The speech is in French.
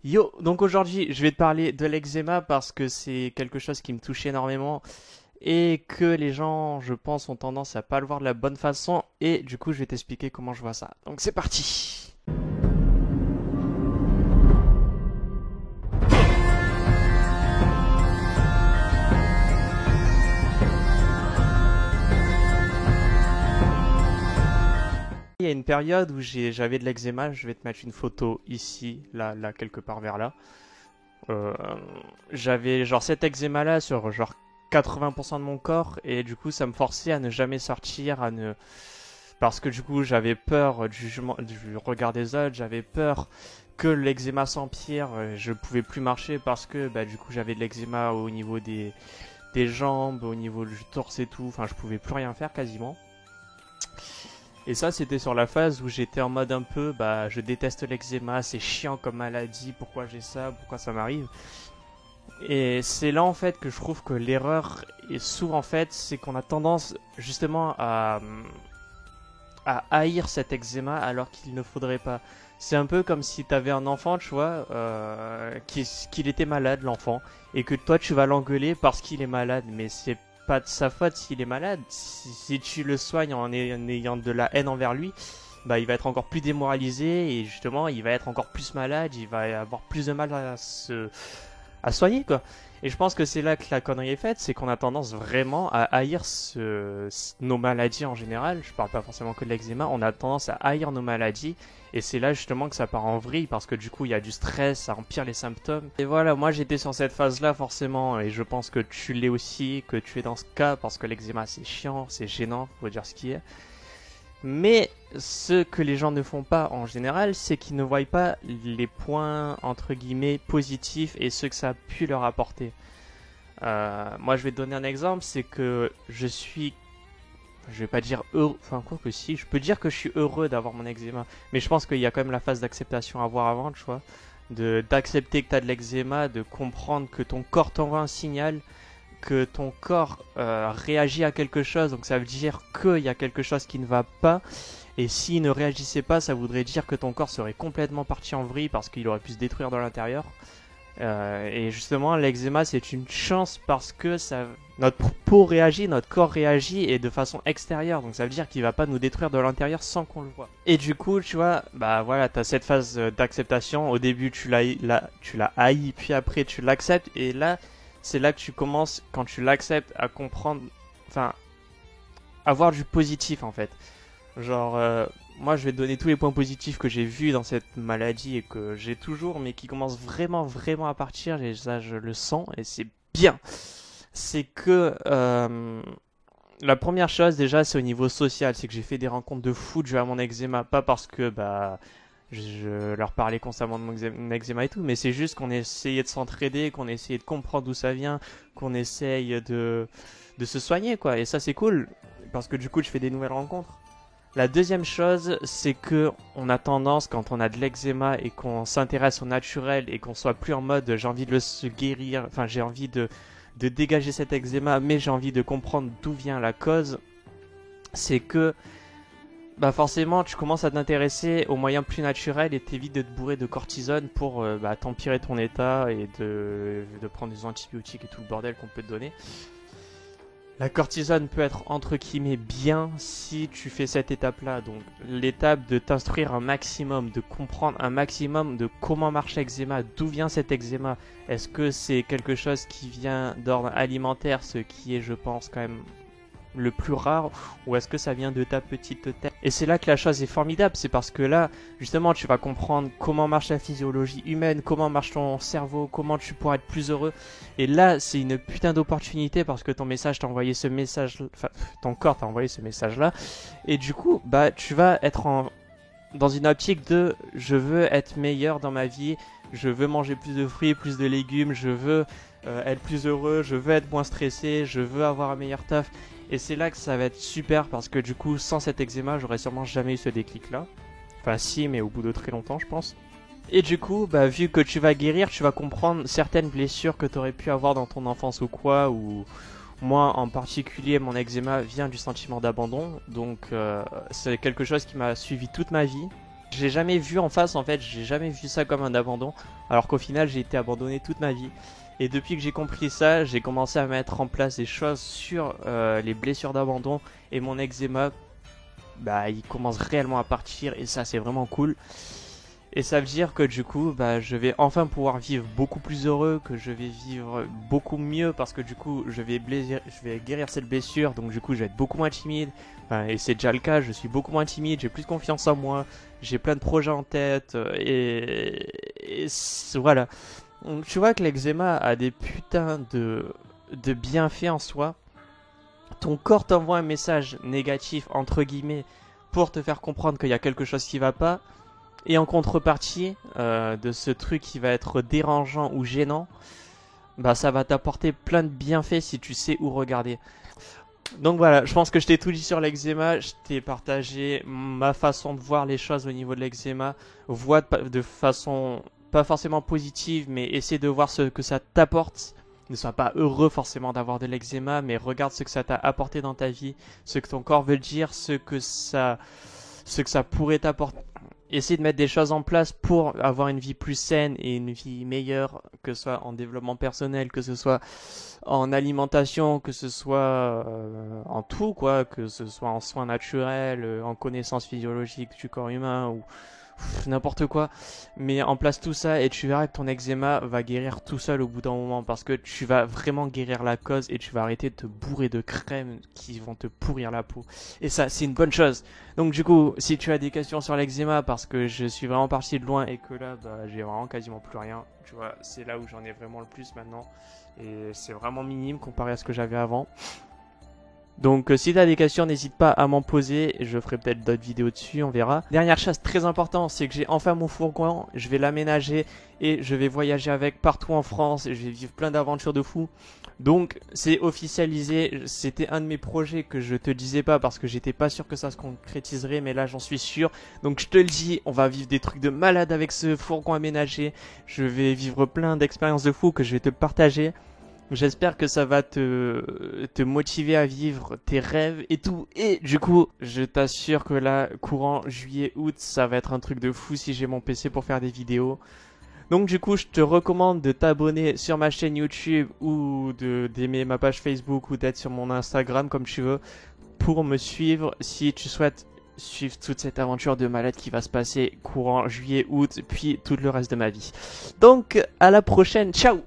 Yo, donc aujourd'hui, je vais te parler de l'eczéma parce que c'est quelque chose qui me touche énormément et que les gens, je pense, ont tendance à pas le voir de la bonne façon et du coup, je vais t'expliquer comment je vois ça. Donc c'est parti. Il y a une période où j'avais de l'eczéma, je vais te mettre une photo ici, là, quelque part vers là. Euh, J'avais genre cet eczéma là sur genre 80% de mon corps et du coup ça me forçait à ne jamais sortir, à ne parce que du coup j'avais peur du jugement, du regard des autres, j'avais peur que l'eczéma s'empire, je pouvais plus marcher parce que bah, du coup j'avais de l'eczéma au niveau des jambes, au niveau du torse et tout, enfin je pouvais plus rien faire quasiment. Et ça c'était sur la phase où j'étais en mode un peu bah je déteste l'eczéma, c'est chiant comme maladie, pourquoi j'ai ça, pourquoi ça m'arrive. Et c'est là en fait que je trouve que l'erreur est souvent faite, c'est qu'on a tendance justement à haïr cet eczéma alors qu'il ne faudrait pas. C'est un peu comme si tu avais un enfant, tu vois, qu'il était malade, l'enfant, et que toi tu vas l'engueuler parce qu'il est malade, mais c'est pas de sa faute s'il est malade. Si tu le soignes en ayant de la haine envers lui, bah il va être encore plus démoralisé et justement il va être encore plus malade, il va avoir plus de mal à soigner quoi. Et je pense que c'est là que la connerie est faite, c'est qu'on a tendance vraiment à haïr nos maladies en général. Je parle pas forcément que de l'eczéma, on a tendance à haïr nos maladies. Et c'est là justement que ça part en vrille parce que du coup il y a du stress, ça empire les symptômes. Et voilà, moi j'étais sur cette phase-là forcément et je pense que tu l'es aussi, que tu es dans ce cas parce que l'eczéma c'est chiant, c'est gênant, faut dire ce qui est. Mais ce que les gens ne font pas en général, c'est qu'ils ne voient pas les points entre guillemets positifs et ce que ça a pu leur apporter. Moi, je vais te donner un exemple, c'est que je vais pas dire heureux, enfin quoi que si, je peux dire que je suis heureux d'avoir mon eczéma, mais je pense qu'il y a quand même la phase d'acceptation à voir avant, tu vois, d'accepter que tu as de l'eczéma, de comprendre que ton corps t'envoie un signal, que ton corps réagit à quelque chose, donc ça veut dire qu'il y a quelque chose qui ne va pas. Et s'il ne réagissait pas, ça voudrait dire que ton corps serait complètement parti en vrille parce qu'il aurait pu se détruire dans l'intérieur. Et justement, l'eczéma, c'est une chance parce que notre peau réagit, notre corps réagit et de façon extérieure. Donc ça veut dire qu'il va pas nous détruire de l'intérieur sans qu'on le voit. Et du coup, tu vois, bah voilà, t'as cette phase d'acceptation. Au début, tu l'as haï, puis après, tu l'acceptes. Et là, c'est là que tu commences, quand tu l'acceptes, à comprendre, enfin, à voir du positif en fait. Genre, moi je vais te donner tous les points positifs que j'ai vus dans cette maladie et que j'ai toujours, mais qui commencent vraiment, vraiment à partir, et ça je le sens, et c'est bien. C'est que la première chose déjà, c'est au niveau social, c'est que j'ai fait des rencontres de fou dû à mon eczéma, pas parce que bah je leur parlais constamment de mon eczéma et tout, mais c'est juste qu'on essayait de s'entraider, qu'on essayait de comprendre d'où ça vient, qu'on essaye de se soigner quoi, et ça c'est cool, parce que du coup je fais des nouvelles rencontres. La deuxième chose, c'est que on a tendance, quand on a de l'eczéma et qu'on s'intéresse au naturel et qu'on soit plus en mode j'ai envie de se guérir, enfin j'ai envie de dégager cet eczéma, mais j'ai envie de comprendre d'où vient la cause, c'est que bah forcément tu commences à t'intéresser aux moyens plus naturels et t'évites de te bourrer de cortisone pour bah, t'empirer ton état et de prendre des antibiotiques et tout le bordel qu'on peut te donner. La cortisone peut être entre guillemets bien si tu fais cette étape-là. Donc l'étape de t'instruire un maximum, de comprendre un maximum de comment marche l'eczéma, d'où vient cet eczéma. Est-ce que c'est quelque chose qui vient d'ordre alimentaire, ce qui est je pense quand même le plus rare, ou est-ce que ça vient de ta petite tête? Et c'est là que la chose est formidable, c'est parce que là, justement, tu vas comprendre comment marche la physiologie humaine, comment marche ton cerveau, comment tu pourras être plus heureux. Et là, c'est une putain d'opportunité parce que ton message t'a envoyé ce message, enfin, ton corps t'a envoyé ce message-là. Et du coup, bah, tu vas être dans une optique de je veux être meilleur dans ma vie, je veux manger plus de fruits, plus de légumes, je veux être plus heureux, je veux être moins stressé, je veux avoir un meilleur taf. Et c'est là que ça va être super parce que du coup, sans cet eczéma, j'aurais sûrement jamais eu ce déclic-là. Enfin, si, mais au bout de très longtemps, je pense. Et du coup, bah, vu que tu vas guérir, tu vas comprendre certaines blessures que tu aurais pu avoir dans ton enfance ou quoi, ou moi en particulier, mon eczéma vient du sentiment d'abandon, donc c'est quelque chose qui m'a suivi toute ma vie. je l'ai jamais vu en face en fait, j'ai jamais vu ça comme un abandon, alors qu'au final j'ai été abandonné toute ma vie. Et depuis que j'ai compris ça, j'ai commencé à mettre en place des choses sur les blessures d'abandon, et mon eczéma, bah il commence réellement à partir, et ça c'est vraiment cool. Et ça veut dire que du coup, bah, je vais enfin pouvoir vivre beaucoup plus heureux, que je vais vivre beaucoup mieux parce que du coup, je vais guérir cette blessure, donc du coup, je vais être beaucoup moins timide. Enfin, et c'est déjà le cas, je suis beaucoup moins timide, j'ai plus confiance en moi, j'ai plein de projets en tête, voilà. Donc, tu vois que l'eczéma a des putains de bienfaits en soi. Ton corps t'envoie un message négatif, entre guillemets, pour te faire comprendre qu'il y a quelque chose qui va pas. Et en contrepartie de ce truc qui va être dérangeant ou gênant, bah ça va t'apporter plein de bienfaits si tu sais où regarder. Donc voilà, je pense que je t'ai tout dit sur l'eczéma, je t'ai partagé ma façon de voir les choses au niveau de l'eczéma, vois de façon pas forcément positive, mais essaie de voir ce que ça t'apporte. Ne sois pas heureux forcément d'avoir de l'eczéma, mais regarde ce que ça t'a apporté dans ta vie, ce que ton corps veut dire, ce que ça pourrait t'apporter. Essayer de mettre des choses en place pour avoir une vie plus saine et une vie meilleure, que ce soit en développement personnel, que ce soit en alimentation, que ce soit en tout, quoi, que ce soit en soins naturels, en connaissances physiologiques du corps humain ou n'importe quoi. Mais en place tout ça et tu verras que ton eczéma va guérir tout seul au bout d'un moment parce que tu vas vraiment guérir la cause et tu vas arrêter de te bourrer de crèmes qui vont te pourrir la peau. Et ça, c'est une bonne chose. Donc du coup, si tu as des questions sur l'eczéma parce que je suis vraiment parti de loin et que là, bah, j'ai vraiment quasiment plus rien, tu vois, c'est là où j'en ai vraiment le plus maintenant. Et c'est vraiment minime comparé à ce que j'avais avant. Donc si tu as des questions, n'hésite pas à m'en poser, je ferai peut-être d'autres vidéos dessus, on verra. Dernière chose très importante, c'est que j'ai enfin mon fourgon, je vais l'aménager et je vais voyager avec partout en France, et je vais vivre plein d'aventures de fou. Donc c'est officialisé, c'était un de mes projets que je te disais pas parce que j'étais pas sûr que ça se concrétiserait, mais là j'en suis sûr. Donc je te le dis, on va vivre des trucs de malade avec ce fourgon aménagé, je vais vivre plein d'expériences de fou que je vais te partager. J'espère que ça va te motiver à vivre tes rêves et tout. Et du coup, je t'assure que là, courant juillet-août, ça va être un truc de fou si j'ai mon PC pour faire des vidéos. Donc du coup, je te recommande de t'abonner sur ma chaîne YouTube ou d'aimer ma page Facebook ou d'être sur mon Instagram comme tu veux pour me suivre si tu souhaites suivre toute cette aventure de malade qui va se passer courant juillet-août puis tout le reste de ma vie. Donc à la prochaine, ciao!